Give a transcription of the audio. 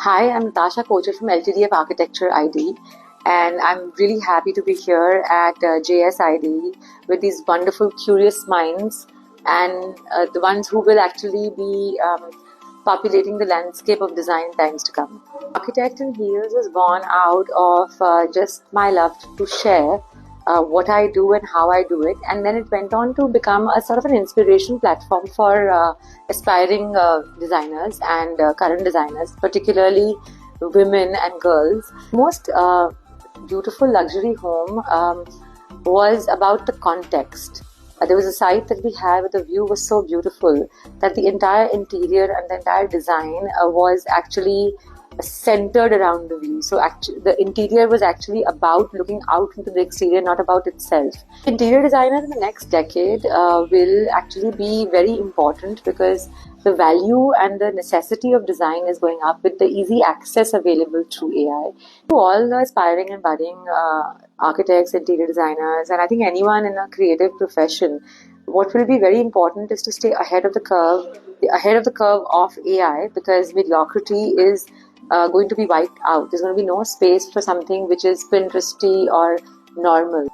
Hi, I'm Natasha Kochhar from LTD of Architecture ID, and I'm really happy to be here at JSID with these wonderful, curious minds and the ones who will actually be populating the landscape of design in times to come. Architect in Heels was born out of just my love to share what I do and how I do it, and then it went on to become a sort of an inspiration platform for aspiring designers and current designers, particularly women and girls. Most beautiful luxury home was about the context. There was a site that we had where the view was so beautiful that the entire interior and the entire design was actually centered around the view. So actually, the interior was actually about looking out into the exterior, not about itself. Interior designers in the next decade will actually be very important because the value and the necessity of design is going up with the easy access available through AI. To all the aspiring and budding architects, interior designers, and I think anyone in a creative profession, what will be very important is to stay ahead of the curve of AI, because mediocrity is going to be wiped out. There's going to be no space for something which is Pinteresty or normal.